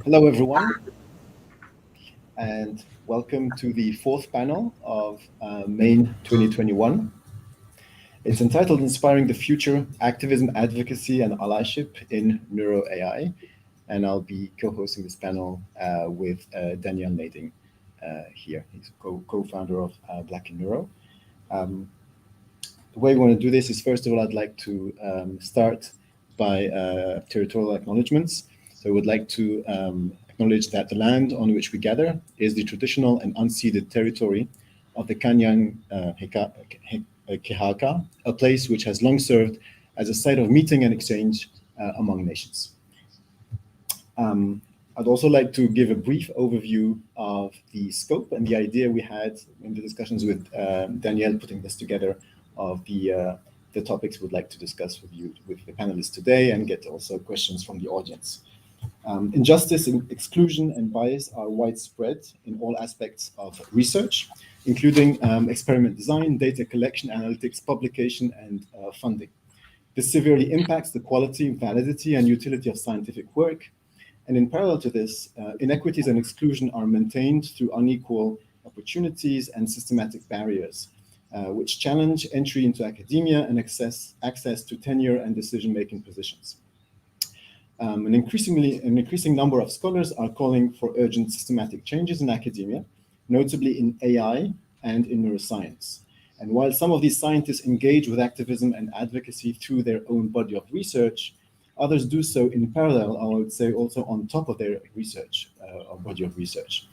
Hello, everyone, and welcome to the fourth panel of Main 2021. It's entitled Inspiring the Future, Activism, Advocacy, and Allyship in Neuro-AI, and I'll be co-hosting this panel with Danielle Nadin here. He's co-founder of Black in Neuro. The way we want to do this is, first of all, I'd like to start by territorial acknowledgements. So I would like to acknowledge that the land on which we gather is the traditional and unceded territory of the Kanyang Kehaka, a place which has long served as a site of meeting and exchange among nations. I'd also like to give a brief overview of the scope and the idea we had in the discussions with Danielle putting this together of the topics we'd like to discuss with you, with the panelists today, and get also questions from the audience. Injustice, exclusion, and bias are widespread in all aspects of research, including experiment design, data collection, analytics, publication, and funding. This severely impacts the quality, validity, and utility of scientific work. And in parallel to this, inequities and exclusion are maintained through unequal opportunities and systematic barriers, which challenge entry into academia and access to tenure and decision-making positions. An increasing number of scholars are calling for urgent systematic changes in academia, notably in AI and in neuroscience. And while some of these scientists engage with activism and advocacy through their own body of research, others do so in parallel, I would say also on top of their research, or body of research.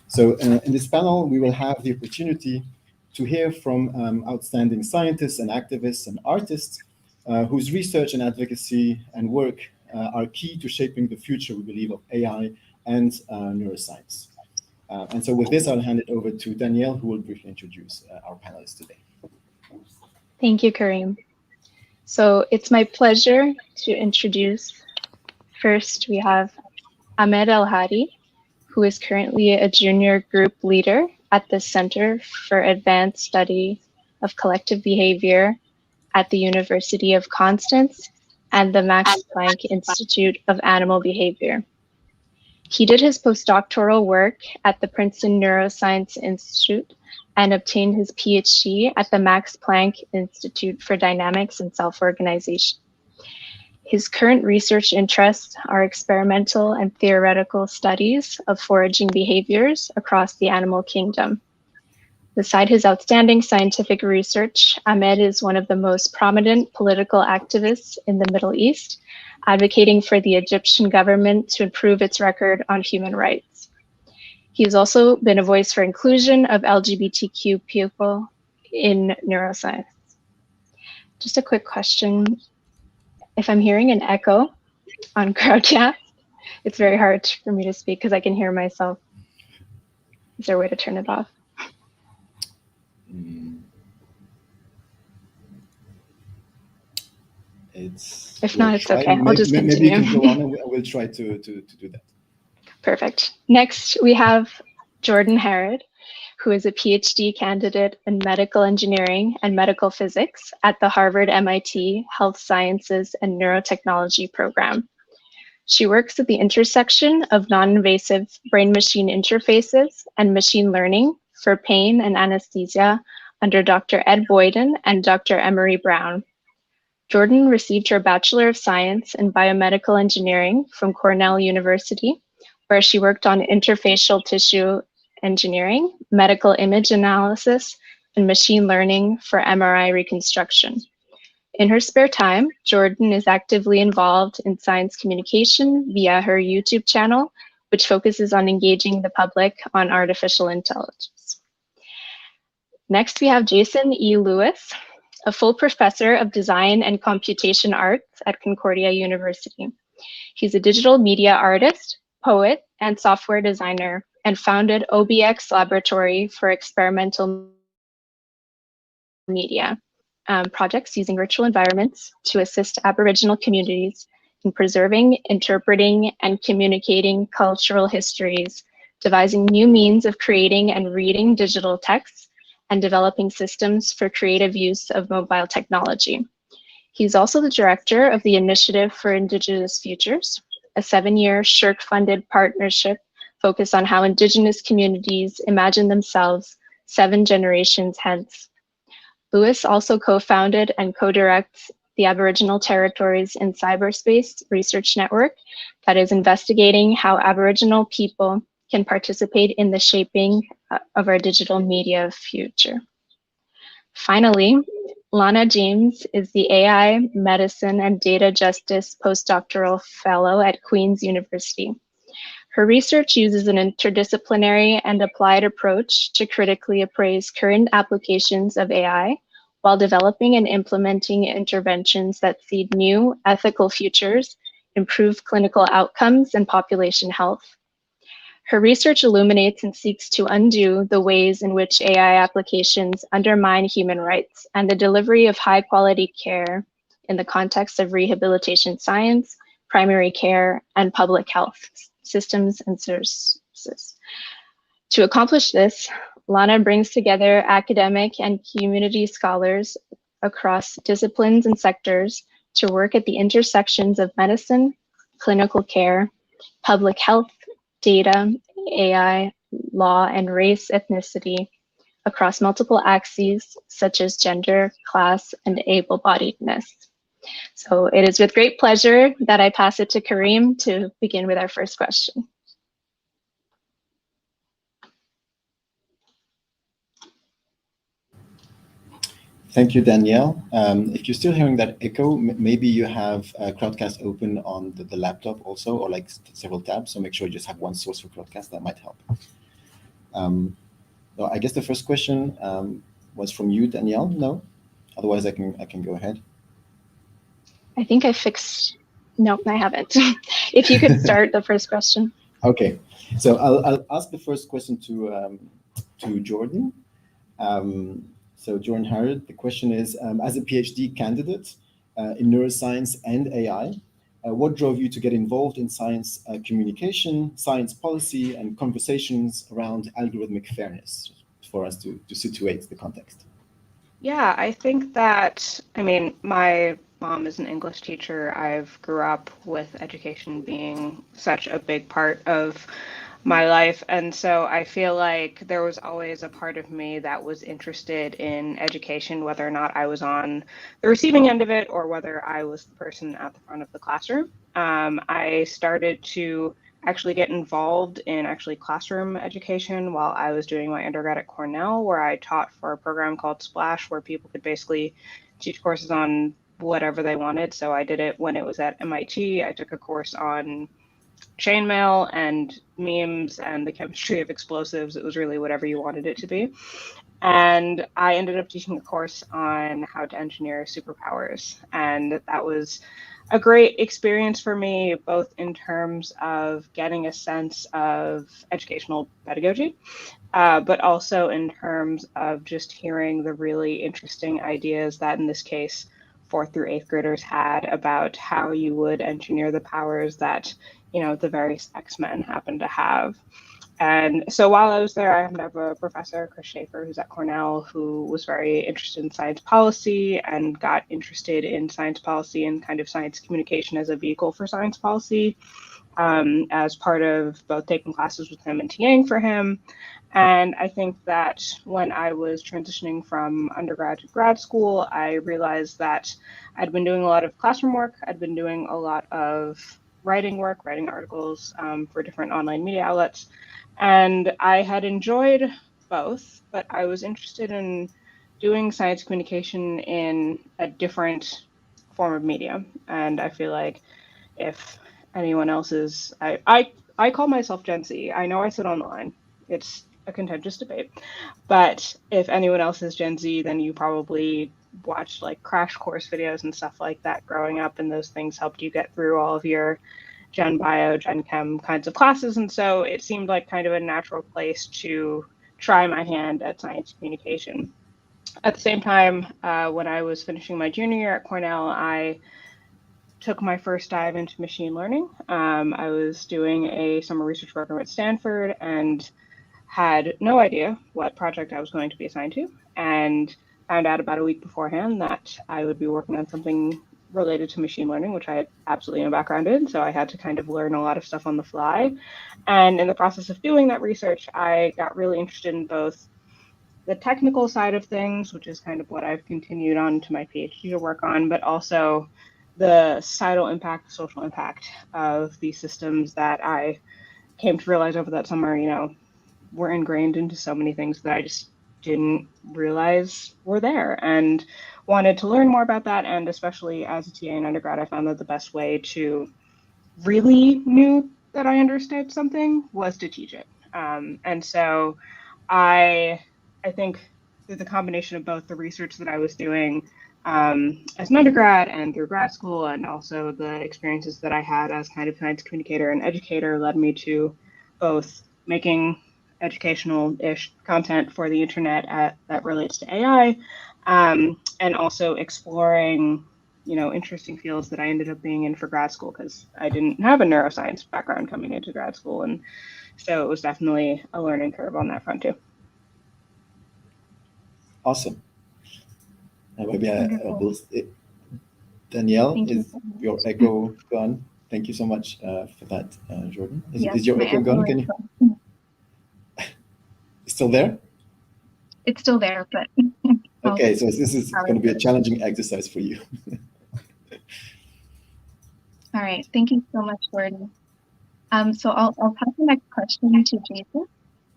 So in this panel, we will have the opportunity to hear from outstanding scientists and activists and artists whose research and advocacy and work are key to shaping the future, we believe, of AI and neuroscience. And so with this, I'll hand it over to Danielle, who will briefly introduce our panelists today. Thank you, Karim. So it's my pleasure to introduce, first we have Ahmed Hady, who is currently a junior group leader at the Center for Advanced Study of Collective Behavior at the University of Konstanz and the Max Planck Institute of Animal Behavior. He did his postdoctoral work at the Princeton Neuroscience Institute and obtained his PhD at the Max Planck Institute for Dynamics and Self-Organization. His current research interests are experimental and theoretical studies of foraging behaviors across the animal kingdom. Beside his outstanding scientific research, Ahmed is one of the most prominent political activists in the Middle East, advocating for the Egyptian government to improve its record on human rights. He has also been a voice for inclusion of LGBTQ people in neuroscience. Just a quick question. If I'm hearing an echo on Crowdcast, it's very hard for me to speak because I can hear myself. Is there a way to turn it off? If not, it's okay. I'll just continue. Maybe you can go on and we'll try to do that. Perfect. Next, we have Jordan Herrod, who is a PhD candidate in medical engineering and medical physics at the Harvard MIT Health Sciences and Neurotechnology program. She works at the intersection of non-invasive brain-machine interfaces and machine learning for pain and anesthesia under Dr. Ed Boyden and Dr. Emery Brown. Jordan received her Bachelor of Science in Biomedical Engineering from Cornell University, where she worked on interfacial tissue engineering, medical image analysis, and machine learning for MRI reconstruction. In her spare time, Jordan is actively involved in science communication via her YouTube channel, which focuses on engaging the public on artificial intelligence. Next, we have Jason E. Lewis, a full professor of design and computation arts at Concordia University. He's a digital media artist, poet, and software designer, and founded OBX Laboratory for Experimental Media projects using virtual environments to assist Aboriginal communities in preserving, interpreting, and communicating cultural histories, devising new means of creating and reading digital texts, and developing systems for creative use of mobile technology. He's also the director of the Initiative for Indigenous Futures, a 7-year SSHRC-funded partnership focused on how Indigenous communities imagine themselves 7 generations hence. Lewis also co-founded and co-directs the Aboriginal Territories in Cyberspace Research Network that is investigating how Aboriginal people can participate in the shaping of our digital media future. Finally, Lana James is the AI, Medicine, and Data Justice Postdoctoral Fellow at Queen's University. Her research uses an interdisciplinary and applied approach to critically appraise current applications of AI while developing and implementing interventions that seed new ethical futures, improve clinical outcomes, and population health. Her research illuminates and seeks to undo the ways in which AI applications undermine human rights and the delivery of high-quality care in the context of rehabilitation science, primary care, and public health systems and services. To accomplish this, Lana brings together academic and community scholars across disciplines and sectors to work at the intersections of medicine, clinical care, public health, data, AI, law, and race ethnicity across multiple axes such as gender, class, and able-bodiedness. So it is with great pleasure that I pass it to Karim to begin with our first question. Thank you, Danielle. If you're still hearing that echo, maybe you have Crowdcast open on the laptop also, or like several tabs. So make sure you just have one source for Crowdcast. That might help. So I guess the first question was from you, Danielle. No, otherwise I can go ahead. I think I fixed. No, I haven't. If you could start the first question. Okay, so I'll ask the first question to Jordan. So Jordan Harrod, the question is, as a PhD candidate in neuroscience and AI, what drove you to get involved in science communication, science policy, and conversations around algorithmic fairness, for us to situate the context? Yeah, I think that, I mean, my mom is an English teacher. I've grew up with education being such a big part of my life. And so I feel like there was always a part of me that was interested in education, whether or not I was on the receiving end of it or whether I was the person at the front of the classroom. I started to actually get involved in classroom education while I was doing my undergrad at Cornell, where I taught for a program called Splash, where people could basically teach courses on whatever they wanted. So I did it when it was at MIT. I took a course on chainmail and memes and the chemistry of explosives. It was really whatever you wanted it to be. And I ended up teaching a course on how to engineer superpowers. And that was a great experience for me, both in terms of getting a sense of educational pedagogy, but also in terms of just hearing the really interesting ideas that, in this case, 4th through 8th graders had about how you would engineer the powers that, you know, the various X-Men happen to have. And so while I was there, I happened to have a professor, Chris Schaefer, who's at Cornell, who was very interested in science policy and got interested in science policy and kind of science communication as a vehicle for science policy, as part of both taking classes with him and TAing for him. And I think that when I was transitioning from undergrad to grad school, I realized that I'd been doing a lot of classroom work. I'd been doing a lot of writing work, writing articles for different online media outlets. And I had enjoyed both, but I was interested in doing science communication in a different form of media. And I feel like if anyone else is, I call myself Gen Z. I know I sit on the line. It's a contentious debate. But if anyone else is Gen Z, then you probably watched like crash course videos and stuff like that growing up, and those things helped you get through all of your Gen Bio, Gen Chem kinds of classes. And so it seemed like kind of a natural place to try my hand at science communication. At the same time, when I was finishing my junior year at Cornell, I took my first dive into machine learning. I was doing a summer research program at Stanford and had no idea what project I was going to be assigned to, and found out about a week beforehand that I would be working on something related to machine learning, which I had absolutely no background in. So I had to kind of learn a lot of stuff on the fly. And in the process of doing that research, I got really interested in both the technical side of things, which is kind of what I've continued on to my PhD to work on, but also the societal impact, social impact of these systems that I came to realize over that summer, were ingrained into so many things that I just didn't realize were there, and wanted to learn more about that. And especially as a TA in undergrad, I found that the best way to really knew that I understood something was to teach it. And so I think through the combination of both the research that I was doing as an undergrad and through grad school, and also the experiences that I had as kind of science communicator and educator, led me to both making educational-ish content for the internet that relates to AI, and also exploring interesting fields that I ended up being in for grad school, because I didn't have a neuroscience background coming into grad school. And so it was definitely a learning curve on that front too. Awesome. Maybe Danielle, is your echo gone? Thank you so much for that, Jordan. Is your echo gone? Can you? Still there? It's still there, but okay. So this is going to be a challenging exercise for you. All right. Thank you so much, Jordan. So I'll pass the next question to Jason.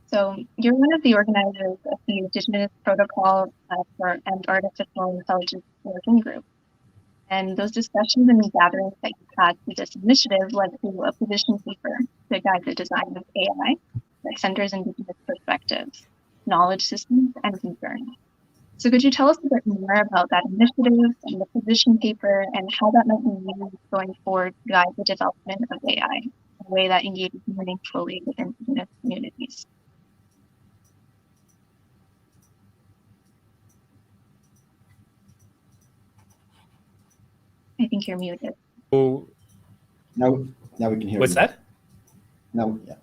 So you're one of the organizers of the Indigenous Protocol and Artificial Intelligence Working Group. And those discussions and gatherings that you've had through this initiative led to a position paper to guide the design of AI that centers Indigenous perspectives, knowledge systems, and concerns. So could you tell us a bit more about that initiative and the position paper, and how that might be used going forward to guide the development of AI in a way that engages meaningfully with Indigenous communities? I think you're muted. Oh, now we can hear what's you. that? Now, yeah.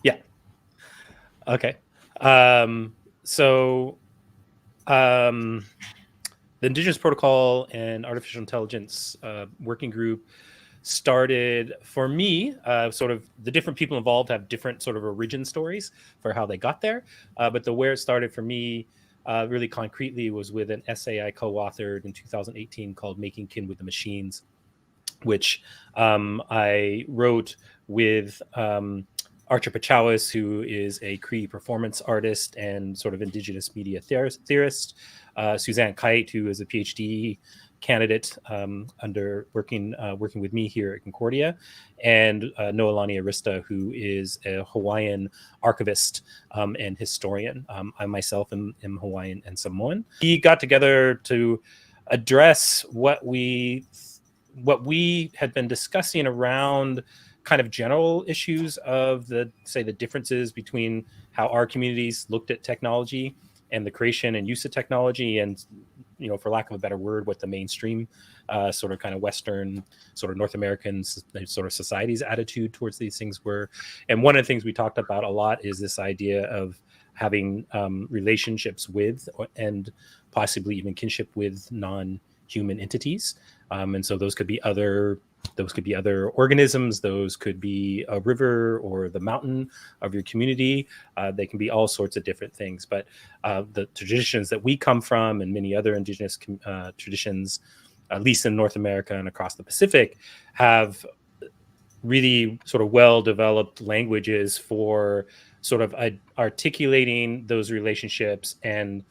Yeah. Okay. The Indigenous Protocol and Artificial Intelligence Working Group started for me, sort of the different people involved have different sort of origin stories for how they got there. But where it started for me really concretely was with an essay I co-authored in 2018 called Making Kin with the Machines, which I wrote with Archer Pachowis, who is a Cree performance artist and sort of Indigenous media theorist, Suzanne Kite, who is a PhD candidate working with me here at Concordia, and Noelani Arista, who is a Hawaiian archivist and historian. I myself am Hawaiian and Samoan. We got together to address what we had been discussing around kind of general issues of the differences between how our communities looked at technology and the creation and use of technology, and for lack of a better word, what the mainstream sort of kind of Western sort of North American sort of society's attitude towards these things were. And one of the things we talked about a lot is this idea of having relationships with and possibly even kinship with non-human entities. And so those could be other organisms, those could be a river or the mountain of your community. They can be all sorts of different things. But the traditions that we come from and many other Indigenous traditions, at least in North America and across the Pacific, have really sort of well-developed languages for sort of articulating those relationships and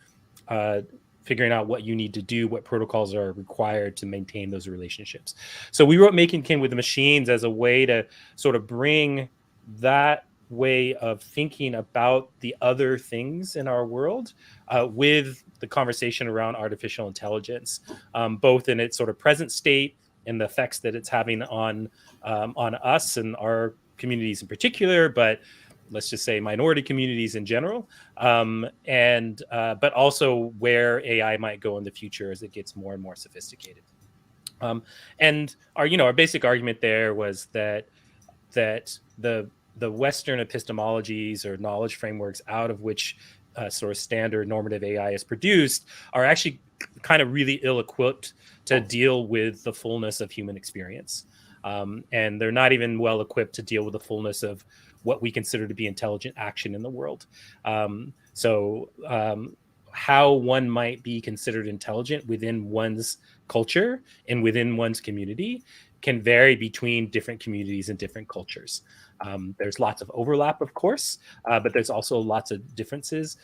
figuring out what you need to do, what protocols are required to maintain those relationships. So we wrote Making Kin with the Machines as a way to sort of bring that way of thinking about the other things in our world with the conversation around artificial intelligence, both in its sort of present state and the effects that it's having on us and our communities in particular, but let's just say minority communities in general, but also where AI might go in the future as it gets more and more sophisticated. And our basic argument there was that the Western epistemologies or knowledge frameworks out of which sort of standard normative AI is produced are actually kind of really ill-equipped to deal with the fullness of human experience. And they're not even well equipped to deal with the fullness of what we consider to be intelligent action in the world. How one might be considered intelligent within one's culture and within one's community can vary between different communities and different cultures. There's lots of overlap, of course, but there's also lots of differences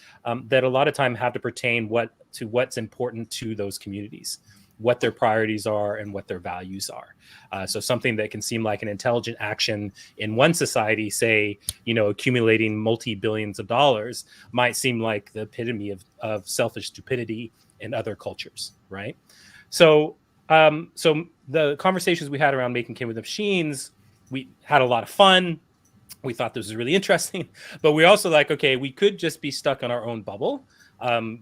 that a lot of time have to pertain to what's important to those communities, what their priorities are and what their values are. So something that can seem like an intelligent action in one society, say, accumulating multi-billions of dollars, might seem like the epitome of selfish stupidity in other cultures, right? So the conversations we had around making Kin with the Machines, we had a lot of fun. We thought this was really interesting, but we also okay, we could just be stuck in our own bubble.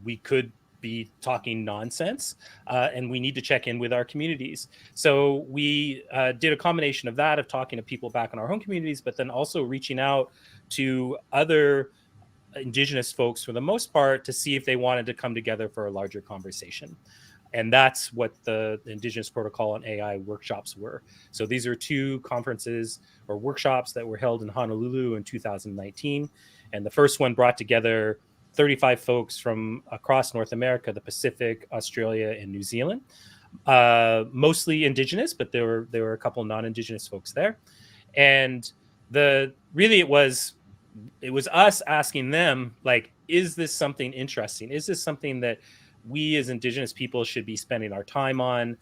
We could be talking nonsense, and we need to check in with our communities. So we did a combination of that, of talking to people back in our home communities, but then also reaching out to other Indigenous folks for the most part to see if they wanted to come together for a larger conversation. And that's what the Indigenous Protocol on AI workshops were. So these are 2 conferences or workshops that were held in Honolulu in 2019. And the first one brought together 35 folks from across North America, the Pacific, Australia, and New Zealand. Mostly Indigenous, but there were a couple non-Indigenous folks there. And it was us asking them, is this something interesting? Is this something that we as Indigenous people should be spending our time on?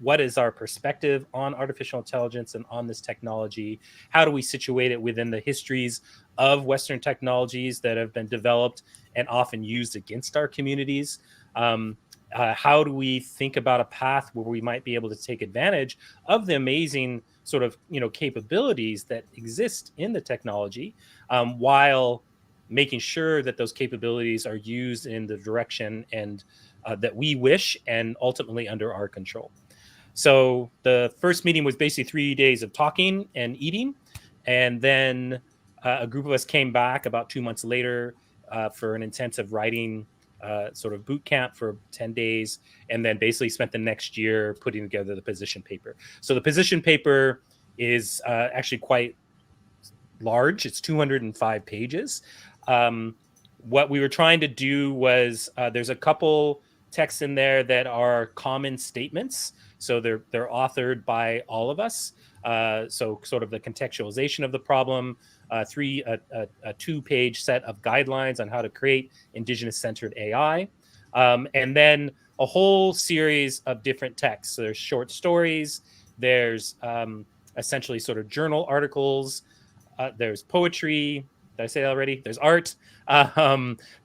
What is our perspective on artificial intelligence and on this technology? How do we situate it within the histories of Western technologies that have been developed and often used against our communities? How do we think about a path where we might be able to take advantage of the amazing sort of capabilities that exist in the technology, while making sure that those capabilities are used in the direction and that we wish, and ultimately under our control. So the first meeting was basically 3 days of talking and eating. And then a group of us came back about 2 months later for an intensive writing sort of boot camp for 10 days. And then basically spent the next year putting together the position paper. So the position paper is actually quite large. It's 205 pages. What we were trying to do was there's a couple texts in there that are common statements. So they're authored by all of us. So sort of the contextualization of the problem, a 2-page set of guidelines on how to create Indigenous-centered AI, and then a whole series of different texts. So there's short stories, there's essentially sort of journal articles, there's poetry. Did I say that already? There's art.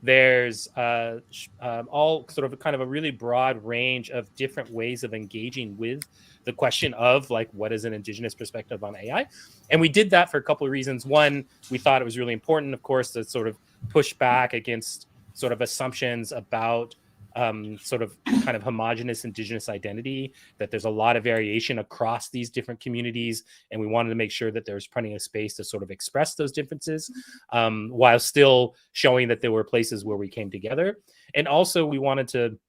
There's all sort of kind of a really broad range of different ways of engaging with the question of what is an Indigenous perspective on AI. And we did that for a couple of reasons. One, we thought it was really important, of course, to sort of push back against sort of assumptions about sort of kind of homogenous Indigenous identity, that there's a lot of variation across these different communities. And we wanted to make sure that there's plenty of space to sort of express those differences while still showing that there were places where we came together. And also we wanted to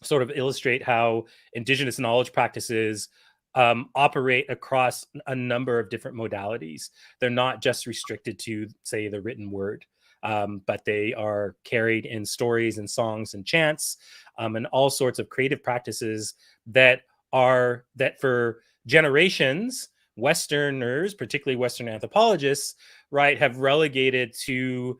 sort of illustrate how Indigenous knowledge practices operate across a number of different modalities. They're not just restricted to, say, the written word. But they are carried in stories and songs and chants and all sorts of creative practices that for generations, Westerners, particularly Western anthropologists, right, have relegated to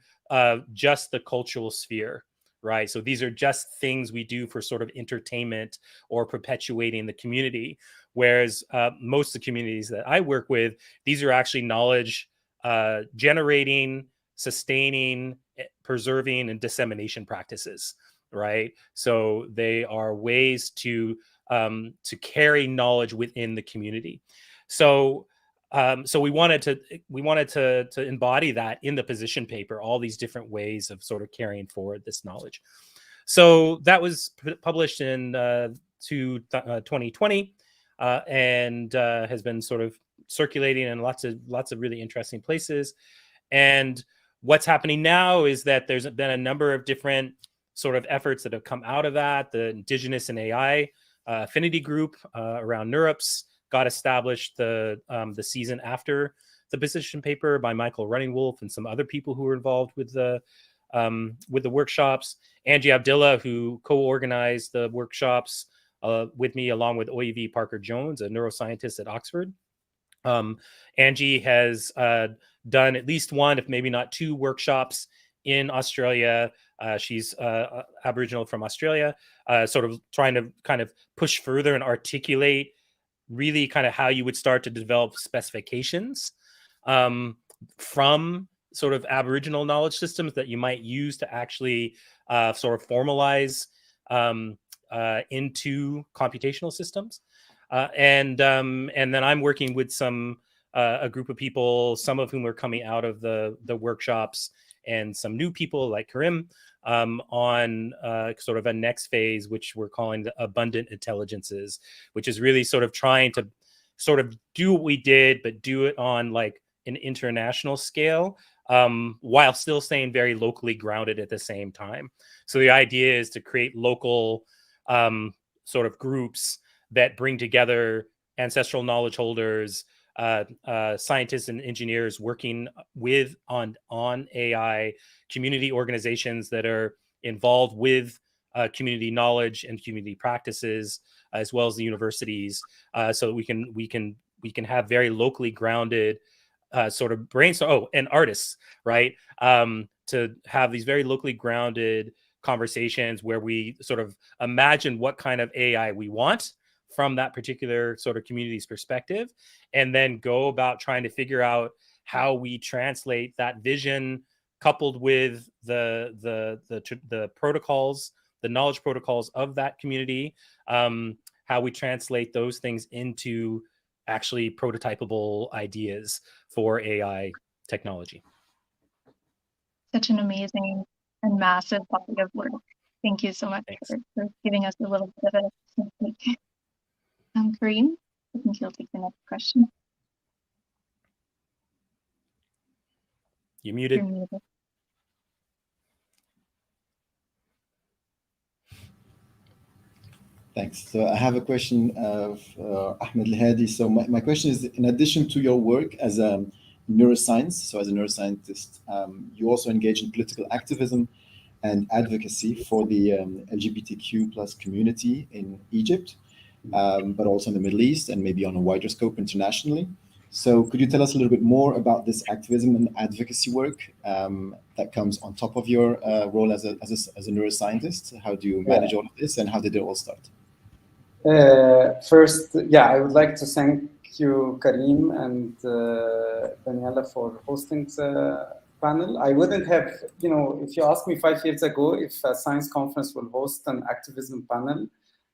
just the cultural sphere, right? So these are just things we do for sort of entertainment or perpetuating the community. Whereas most of the communities that I work with, these are actually knowledge generating, sustaining, preserving, and dissemination practices, right? So they are ways to carry knowledge within the community. So we wanted to embody that in the position paper, all these different ways of sort of carrying forward this knowledge. So that was published in 2020 and has been sort of circulating in lots of really interesting places. And what's happening now is that there's been a number of different sort of efforts that have come out of that. The Indigenous and AI affinity group around NeurO-AI got established the season after the position paper by Michael Runningwolf and some other people who were involved with the workshops. Angie Abdillah, who co-organized the workshops with me, along with Oivi Parker-Jones, a neuroscientist at Oxford. Angie has done at least one, if maybe not two, workshops in Australia. She's Aboriginal from Australia, sort of trying to kind of push further and articulate really kind of how you would start to develop specifications from sort of Aboriginal knowledge systems that you might use to actually sort of formalize into computational systems. And then I'm working with a group of people, some of whom are coming out of the workshops, and some new people like Karim on sort of a next phase, which we're calling the abundant intelligences, which is really sort of trying to sort of do what we did, but do it on like an international scale, while still staying very locally grounded at the same time. So the idea is to create local sort of groups that bring together ancestral knowledge holders, scientists and engineers working on AI, community organizations that are involved with community knowledge and community practices, as well as the universities, so that we can have very locally grounded sort of brainstorm. Oh, and artists, right? To have these very locally grounded conversations where we sort of imagine what kind of AI we want from that particular sort of community's perspective, and then go about trying to figure out how we translate that vision coupled with the protocols, the knowledge protocols of that community, how we translate those things into actually prototypable ideas for AI technology. Such an amazing and massive body of work. Thank you so much for giving us a little bit of a sneak peek. Karim, I think you'll take the next question. You're muted. You're muted. Thanks. So I have a question of Ahmed Hady. So my question is, in addition to your work as a neuroscience, so as a neuroscientist, you also engage in political activism and advocacy for the LGBTQ plus community in Egypt, but also in the Middle East and maybe on a wider scope internationally. So could you tell us a little bit more about this activism and advocacy work that comes on top of your role as a neuroscientist? How do you manage all of this, and how did it all start? First, I would like to thank you, Karim and Danielle, for hosting the panel. I wouldn't have, if you asked me 5 years ago if a science conference will host an activism panel,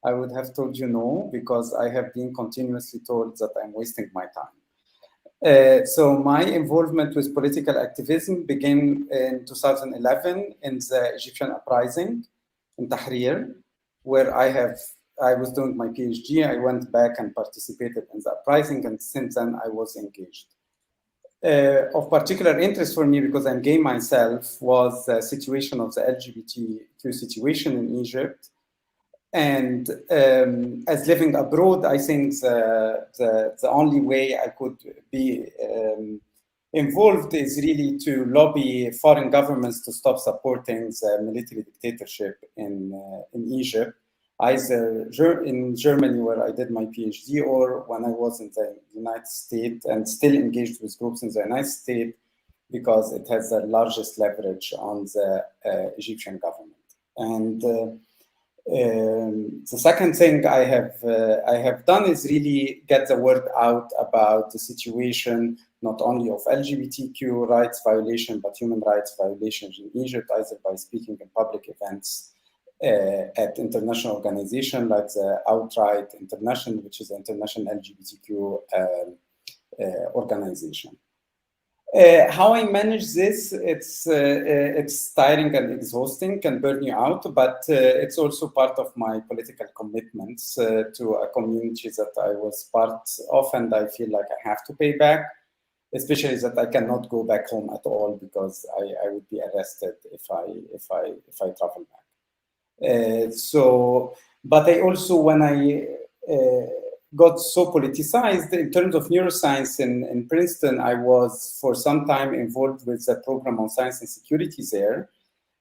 I would have told you no, because I have been continuously told that I'm wasting my time. So my involvement with political activism began in 2011 in the Egyptian uprising in Tahrir, where I was doing my PhD. I went back and participated in the uprising, and since then I was engaged. Of particular interest for me, because I'm gay myself, was the situation of the LGBTQ situation in Egypt. And as living abroad, I think the only way I could be involved is really to lobby foreign governments to stop supporting the military dictatorship in Egypt, either in Germany, where I did my PhD, or when I was in the United States, and still engaged with groups in the United States, because it has the largest leverage on the Egyptian government. And the second thing I have done is really get the word out about the situation, not only of LGBTQ rights violation, but human rights violations in Egypt, either by speaking in public events at international organizations like the Outright International, which is an international LGBTQ organization. How I manage this, it's tiring and exhausting, can burn you out, but it's also part of my political commitments to a community that I was part of, and I feel like I have to pay back. especially that I cannot go back home at all because I would be arrested if I travel back. But I also, when I got so politicized in terms of neuroscience in Princeton, I was for some time involved with the program on science and security there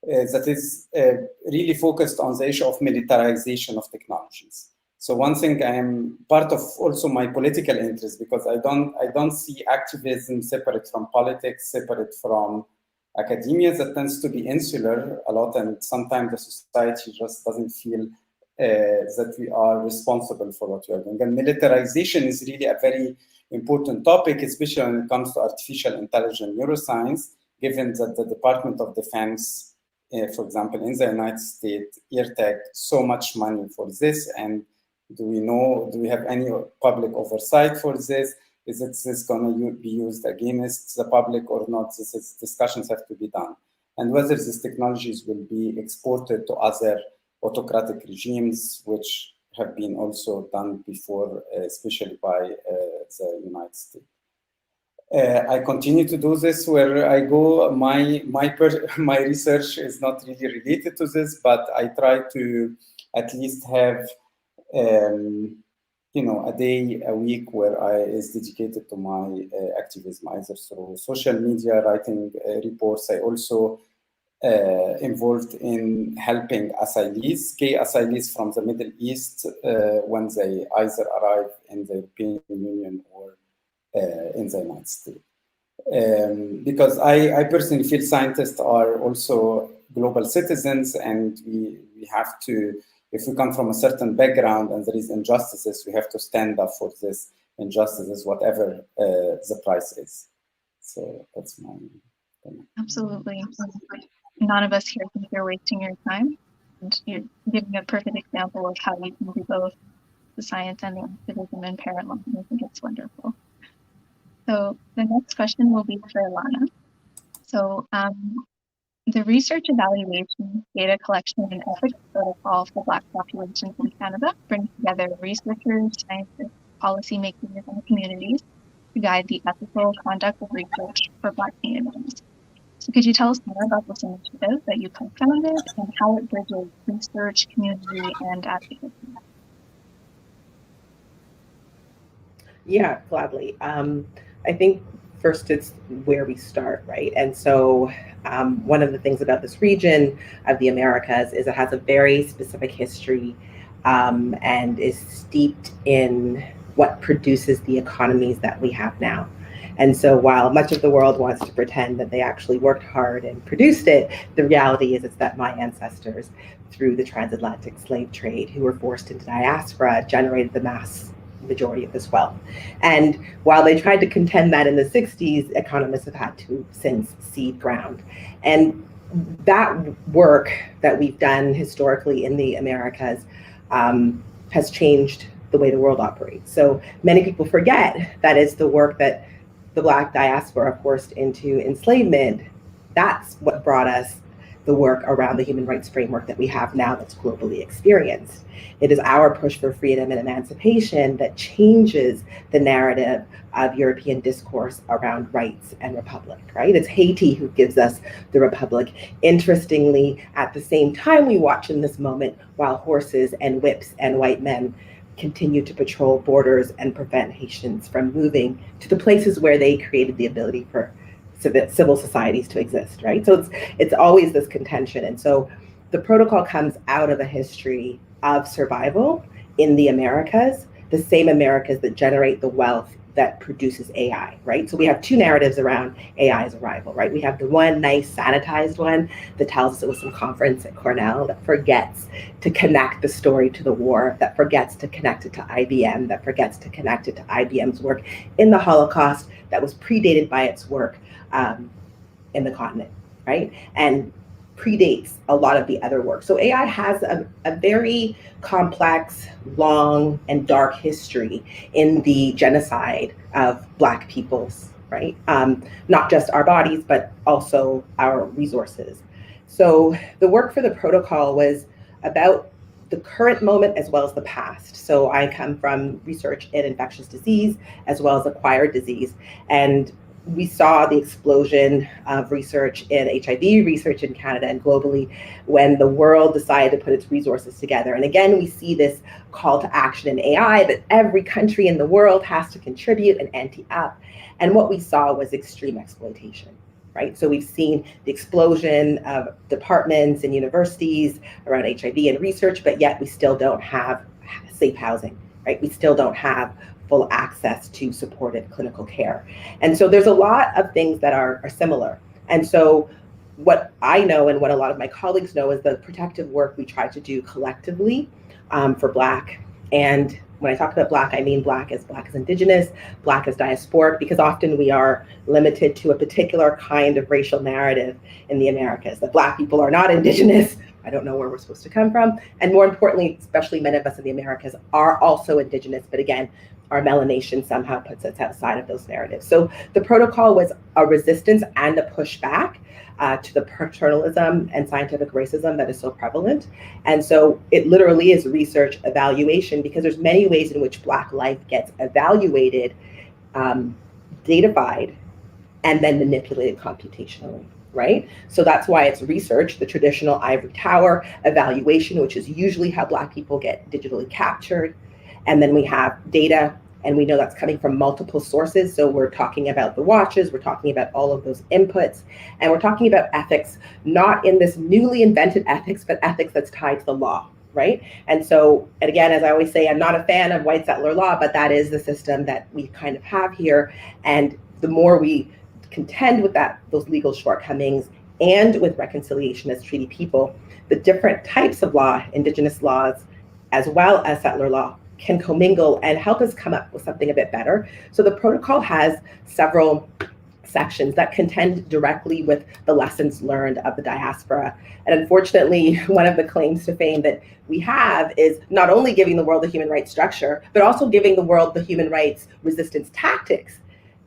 that is really focused on the issue of militarization of technologies. So one thing I am part of also my political interest, because I don't see activism separate from politics, separate from academia. That tends to be insular a lot, and sometimes the society just doesn't feel that we are responsible for what we are doing. And militarization is really a very important topic, especially when it comes to artificial intelligence neuroscience, given that the Department of Defense, for example, in the United States, earmarked so much money for this. And do we have any public oversight for this? Is this going to be used against the public or not? Discussions have to be done. And whether these technologies will be exported to other autocratic regimes, which have been also done before, especially by the United States. I continue to do this where I go. My research is not really related to this, but I try to at least have a day a week where is dedicated to my activism, either through social media, writing reports. I also involved in helping asylees, gay asylees from the Middle East when they either arrive in the European Union or in the United States. Because I personally feel scientists are also global citizens, and we have to, if we come from a certain background and there is injustices, we have to stand up for this injustices, whatever the price is. So that's my opinion. Absolutely. None of us here think you're wasting your time, and you're giving a perfect example of how you can do both the science and the activism in parallel. I think it's wonderful. So the next question will be for Lana. So the research evaluation, data collection, and ethics protocol for Black populations in Canada brings together researchers, scientists, policymakers, and communities to guide the ethical conduct of research for Black communities. So could you tell us more about this initiative that you co-founded and how it bridges research, community, and advocacy? Yeah, gladly. I think first it's where we start, right? And so one of the things about this region of the Americas is it has a very specific history and is steeped in what produces the economies that we have now. And so while much of the world wants to pretend that they actually worked hard and produced it, the reality is it's that my ancestors, through the transatlantic slave trade, who were forced into diaspora, generated the mass majority of this wealth. And while they tried to contend that in the 60s, economists have had to since cede ground. And that work that we've done historically in the Americas has changed the way the world operates. So many people forget that it's the work that the Black diaspora forced into enslavement. That's what brought us the work around the human rights framework that we have now that's globally experienced. It is our push for freedom and emancipation that changes the narrative of European discourse around rights and republic, right? It's Haiti who gives us the republic. Interestingly, at the same time we watch in this moment while horses and whips and white men continue to patrol borders and prevent Haitians from moving to the places where they created the ability for civil societies to exist, right? So it's always this contention. And so the protocol comes out of a history of survival in the Americas, the same Americas that generate the wealth that produces AI, right? So we have two narratives around AI's arrival, right? We have the one nice sanitized one that tells us it was some conference at Cornell that forgets to connect the story to the war, that forgets to connect it to IBM, that forgets to connect it to IBM's work in the Holocaust that was predated by its work in the continent, right? And predates a lot of the other work. So AI has a very complex, long, and dark history in the genocide of Black peoples, right? Not just our bodies, but also our resources. So the work for the protocol was about the current moment as well as the past. So I come from research in infectious disease as well as acquired disease. And we saw the explosion of research in HIV research in Canada and globally when the world decided to put its resources together. And again, we see this call to action in AI that every country in the world has to contribute and ante up. And what we saw was extreme exploitation, right? So we've seen the explosion of departments and universities around HIV and research, but yet we still don't have safe housing, right? We still don't have full access to supported clinical care. And so there's a lot of things that are similar. And so what I know and what a lot of my colleagues know is the protective work we try to do collectively for Black. And when I talk about Black, I mean Black as Indigenous, Black as diasporic, because often we are limited to a particular kind of racial narrative in the Americas, that Black people are not Indigenous. I don't know where we're supposed to come from. And more importantly, especially many of us in the Americas are also Indigenous, but again, our melanation somehow puts us outside of those narratives. So the protocol was a resistance and a pushback to the paternalism and scientific racism that is so prevalent. And so it literally is research evaluation, because there's many ways in which Black life gets evaluated, datafied, and then manipulated computationally, right? So that's why it's research, the traditional ivory tower evaluation, which is usually how Black people get digitally captured. And then we have data, and we know that's coming from multiple sources. So we're talking about the watches, we're talking about all of those inputs, and we're talking about ethics, not in this newly invented ethics, but ethics that's tied to the law, right? And so, and again, as I always say, I'm not a fan of white settler law, but that is the system that we kind of have here. And the more we contend with those legal shortcomings and with reconciliation as treaty people, the different types of law, Indigenous laws, as well as settler law, can commingle and help us come up with something a bit better. So the protocol has several sections that contend directly with the lessons learned of the diaspora. And unfortunately, one of the claims to fame that we have is not only giving the world the human rights structure, but also giving the world the human rights resistance tactics.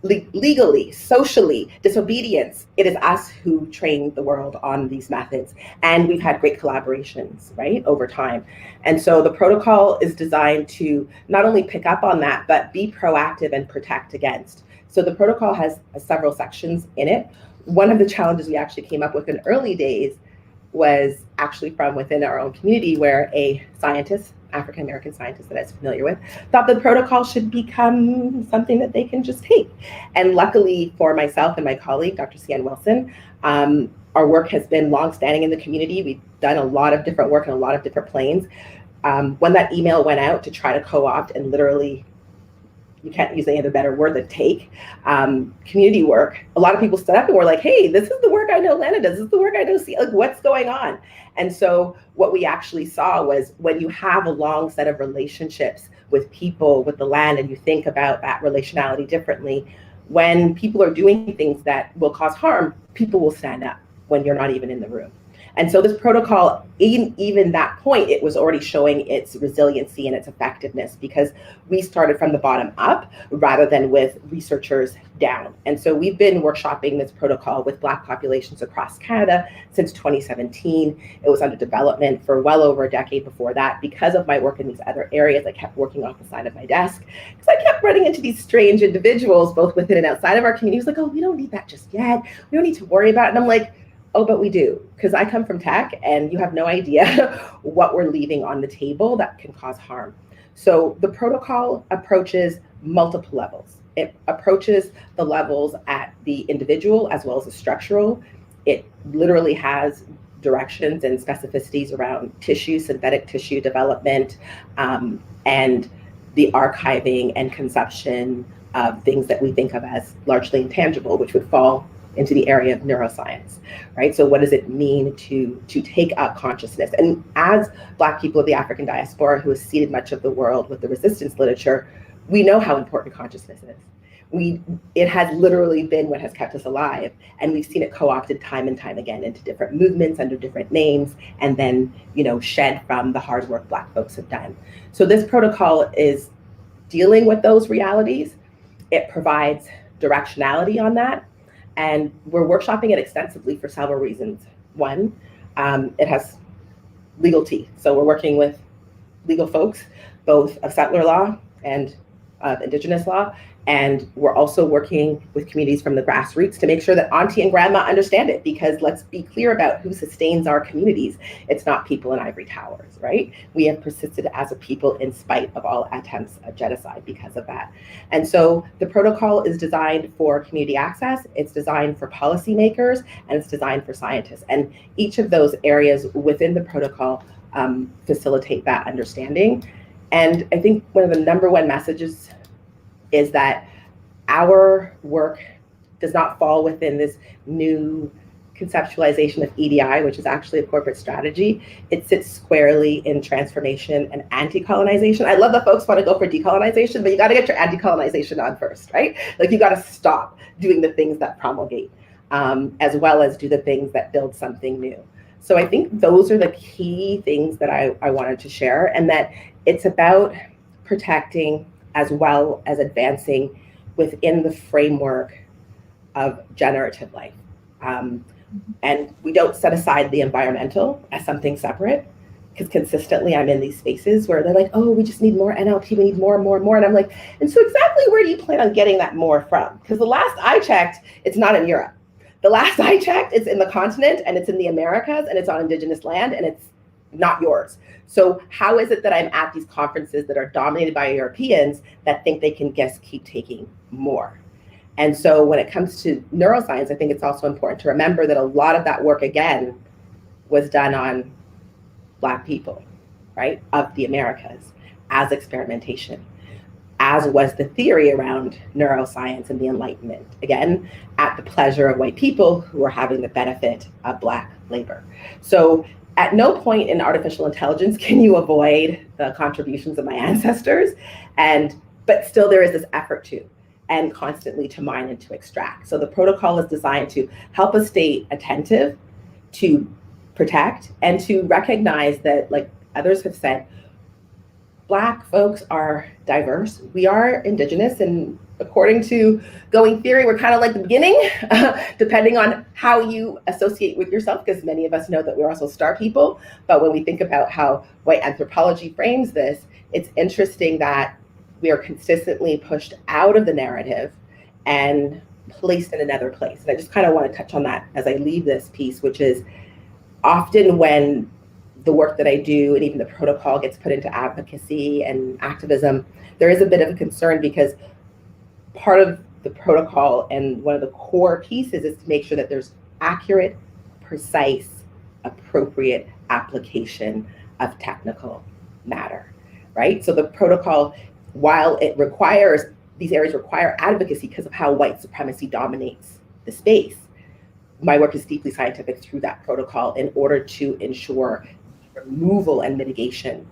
Legally, socially, disobedience, it is us who train the world on these methods. And we've had great collaborations, right, over time. And so the protocol is designed to not only pick up on that, but be proactive and protect against. So the protocol has several sections in it. One of the challenges we actually came up with in early days was actually from within our own community, where a scientist, African-American scientist that I was familiar with, thought the protocol should become something that they can just take. And luckily for myself and my colleague, Dr. Sian Wilson, our work has been longstanding in the community. We've done a lot of different work in a lot of different planes. When that email went out to try to co-opt and literally, you can't use any other better word than take, community work, a lot of people stood up and were like, hey, this is the work I know Lana does, this is the work I know, see, like, what's going on? And so what we actually saw was when you have a long set of relationships with people, with the land, and you think about that relationality differently, when people are doing things that will cause harm, people will stand up when you're not even in the room. And so this protocol, even that point, it was already showing its resiliency and its effectiveness, because we started from the bottom up rather than with researchers down. And so we've been workshopping this protocol with Black populations across Canada since 2017. It was under development for well over a decade before that. Because of my work in these other areas, I kept working off the side of my desk, because I kept running into these strange individuals, both within and outside of our community. It was like, oh, we don't need that just yet. We don't need to worry about it. And I'm like, oh, but we do, because I come from tech and you have no idea what we're leaving on the table that can cause harm. So the protocol approaches multiple levels. It approaches the levels at the individual as well as the structural. It literally has directions and specificities around tissue, synthetic tissue development, and the archiving and consumption of things that we think of as largely intangible, which would fall into the area of neuroscience, right? So what does it mean to take up consciousness? And as Black people of the African diaspora, who has seeded much of the world with the resistance literature, we know how important consciousness is. It has literally been what has kept us alive, and we've seen it co-opted time and time again into different movements under different names, and then, you know, shed from the hard work Black folks have done. So this protocol is dealing with those realities. It provides directionality on that. And we're workshopping it extensively for several reasons. One, it has legal teeth. So we're working with legal folks, both of settler law and of Indigenous law. And we're also working with communities from the grassroots to make sure that auntie and grandma understand it, because let's be clear about who sustains our communities. It's not people in ivory towers, right? We have persisted as a people in spite of all attempts of genocide because of that. And so the protocol is designed for community access, it's designed for policymakers, and it's designed for scientists. And each of those areas within the protocol facilitate that understanding. And I think one of the #1 messages is that our work does not fall within this new conceptualization of EDI, which is actually a corporate strategy. It sits squarely in transformation and anti-colonization. I love that folks want to go for decolonization, but you got to get your anti-colonization on first, right? Like, you got to stop doing the things that promulgate, as well as do the things that build something new. So I think those are the key things that I wanted to share, and that it's about protecting as well as advancing within the framework of generative life. And we don't set aside the environmental as something separate, because consistently I'm in these spaces where they're like, oh, we just need more NLP, we need more and more and more. And I'm like, and so exactly where do you plan on getting that more from? Because the last I checked, it's not in Europe. The last I checked, it's in the continent, and it's in the Americas, and it's on Indigenous land, and it's not yours. So how is it that I'm at these conferences that are dominated by Europeans that think they can just keep taking more? And so when it comes to neuroscience, I think it's also important to remember that a lot of that work, again, was done on Black people, right, of the Americas as experimentation, as was the theory around neuroscience and the Enlightenment, again, at the pleasure of white people who were having the benefit of Black labor. So at no point in artificial intelligence can you avoid the contributions of my ancestors, but still there is this effort to, and constantly to mine and to extract. So the protocol is designed to help us stay attentive, to protect, and to recognize that, like others have said, Black folks are diverse. We are Indigenous, and according to going theory, we're kind of like the beginning, depending on how you associate with yourself, because many of us know that we're also star people. But when we think about how white anthropology frames this, it's interesting that we are consistently pushed out of the narrative and placed in another place. And I just kind of want to touch on that as I leave this piece, which is often when the work that I do and even the protocol gets put into advocacy and activism, there is a bit of a concern, because part of the protocol and one of the core pieces is to make sure that there's accurate, precise, appropriate application of technical matter, right? So the protocol, while it requires, these areas require advocacy because of how white supremacy dominates the space, my work is deeply scientific through that protocol in order to ensure removal and mitigation